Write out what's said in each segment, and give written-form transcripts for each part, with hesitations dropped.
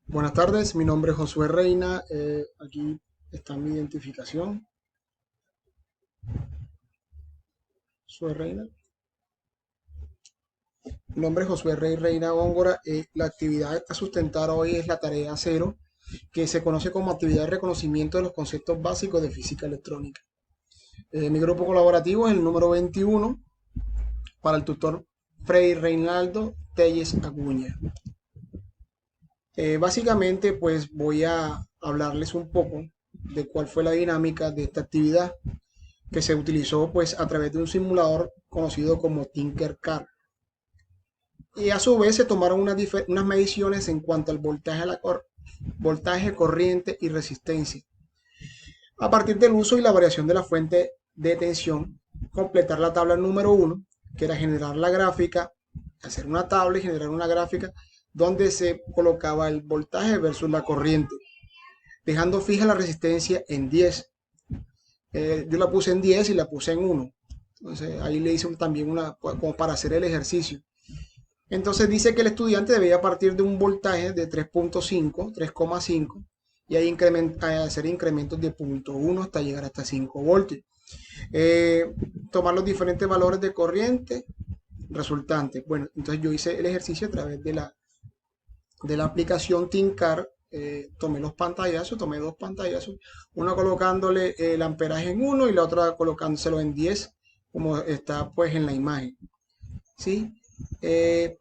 Buenas tardes, mi nombre es Josué Reina. Aquí está mi identificación. Josué Reina. Mi nombre es Josué Rey Reina Góngora. La actividad a sustentar hoy es la tarea cero, que se conoce como actividad de reconocimiento de los conceptos básicos de física electrónica. Mi grupo colaborativo es el número 21 para el tutor Frei Reinaldo Telles Acuña. Básicamente, pues voy a hablarles un poco de cuál fue la dinámica de esta actividad que se utilizó pues a través de un simulador conocido como Tinkercad. Y a su vez se tomaron unas mediciones en cuanto al voltaje, corriente y resistencia. A partir del uso y la variación de la fuente de tensión, completar la tabla número uno, que era generar la gráfica, hacer una tabla y generar una gráfica donde se colocaba el voltaje versus la corriente, dejando fija la resistencia en 10. Yo la puse en 10 y la puse en 1. Entonces ahí le hice también una, como para hacer el ejercicio. Entonces dice que el estudiante debía partir de un voltaje de 3.5, 3,5 y ahí hacer incrementos de 0.1 hasta llegar hasta 5 voltios. Tomar los diferentes valores de corriente resultantes. Bueno, entonces yo hice el ejercicio a través de la aplicación Tinker. Tomé los pantallazos, tomé dos pantallazos, una colocándole el amperaje en 1 y la otra colocándoselo en 10, como está pues en la imagen. ¿Sí?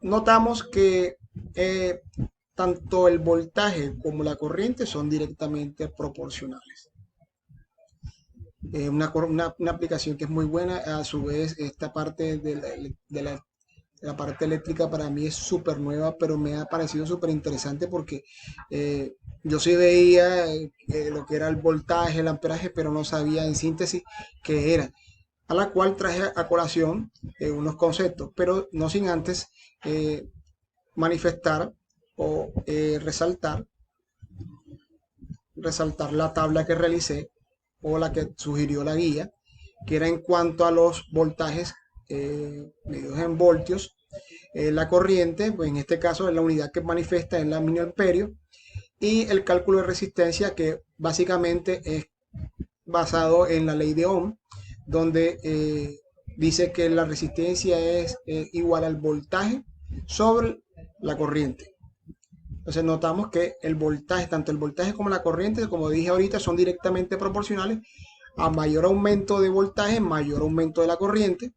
Notamos que eh, tanto el voltaje como la corriente son directamente proporcionales. Una aplicación que es muy buena, a su vez esta parte de la parte eléctrica para mí es súper nueva, pero me ha parecido súper interesante porque yo sí veía lo que era el voltaje, el amperaje, pero no sabía en síntesis qué era, a la cual traje a colación unos conceptos, pero no sin antes eh, manifestar o resaltar la tabla que realicé o la que sugirió la guía, que era en cuanto a los voltajes medidos en voltios, la corriente, pues en este caso es la unidad que manifiesta en la miliamperio, y el cálculo de resistencia que básicamente es basado en la ley de Ohm, donde dice que la resistencia es igual al voltaje sobre la corriente. Entonces notamos que el voltaje, tanto el voltaje como la corriente, como dije ahorita, son directamente proporcionales. A mayor aumento de voltaje, mayor aumento de la corriente.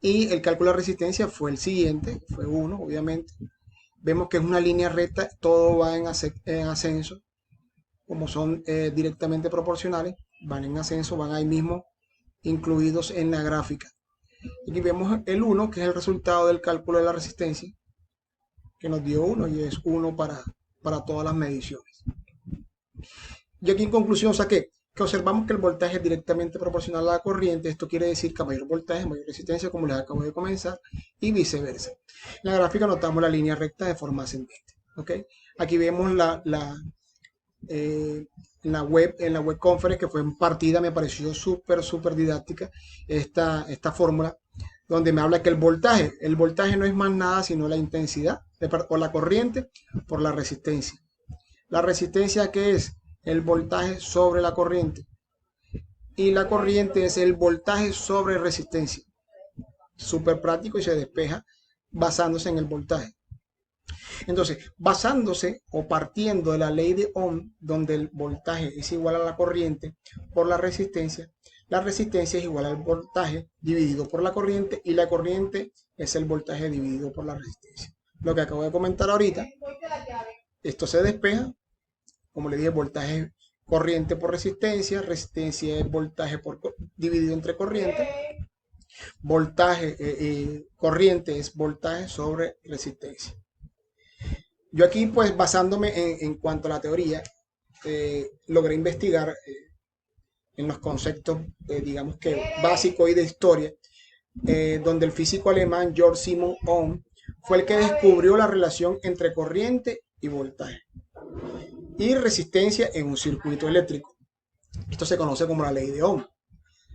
Y el cálculo de resistencia fue el siguiente, fue 1, obviamente. Vemos que es una línea recta, todo va en ascenso, como son directamente proporcionales, van en ascenso, van ahí mismo incluidos en la gráfica. Aquí vemos el 1, que es el resultado del cálculo de la resistencia, que nos dio 1 y es 1 para todas las mediciones. Y aquí en conclusión saqué que observamos que el voltaje es directamente proporcional a la corriente. Esto quiere decir que a mayor voltaje, mayor resistencia, como les acabo de comenzar, y viceversa. En la gráfica notamos la línea recta de forma ascendente. ¿Okay? Aquí vemos eh, en la web conference que fue en partida, me pareció súper didáctica esta fórmula, donde me habla que el voltaje no es más nada sino la intensidad o la corriente por la resistencia. La resistencia, que es el voltaje sobre la corriente, y la corriente es el voltaje sobre resistencia. Súper práctico y se despeja basándose en el voltaje. Entonces, basándose o partiendo de la ley de Ohm, donde el voltaje es igual a la corriente por la resistencia es igual al voltaje dividido por la corriente y la corriente es el voltaje dividido por la resistencia. Lo que acabo de comentar ahorita, esto se despeja, como le dije, voltaje corriente por resistencia, resistencia es voltaje dividido entre corriente, corriente es voltaje sobre resistencia. Yo aquí, pues basándome en cuanto a la teoría, logré investigar en los conceptos, digamos que básicos y de historia, donde el físico alemán Georg Simon Ohm fue el que descubrió la relación entre corriente y voltaje y resistencia en un circuito eléctrico. Esto se conoce como la ley de Ohm.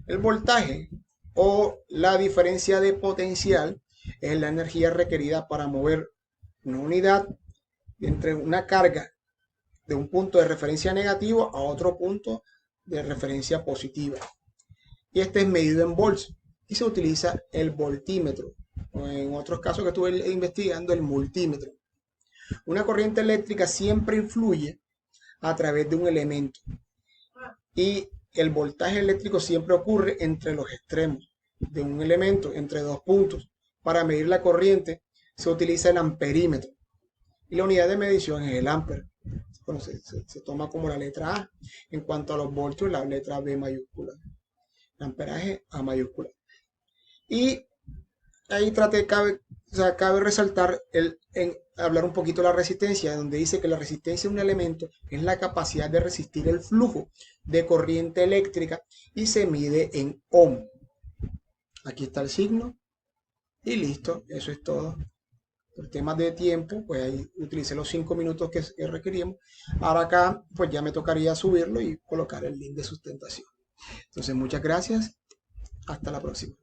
El voltaje o la diferencia de potencial es la energía requerida para mover una unidad entre una carga de un punto de referencia negativo a otro punto de referencia positiva. Y este es medido en volts y se utiliza el voltímetro, o en otros casos que estuve investigando, el multímetro. Una corriente eléctrica siempre influye a través de un elemento y el voltaje eléctrico siempre ocurre entre los extremos de un elemento, entre dos puntos. Para medir la corriente se utiliza el amperímetro y la unidad de medición es el ámper. Bueno, se toma como la letra A. En cuanto a los voltios, la letra B mayúscula. El amperaje A mayúscula. Y ahí cabe resaltar hablar un poquito de la resistencia, donde dice que la resistencia de un elemento es la capacidad de resistir el flujo de corriente eléctrica y se mide en ohm. Aquí está el signo y listo, eso es todo. Por temas de tiempo, pues ahí utilicé los 5 minutos que requeríamos. Ahora acá, pues ya me tocaría subirlo y colocar el link de sustentación. Entonces, muchas gracias. Hasta la próxima.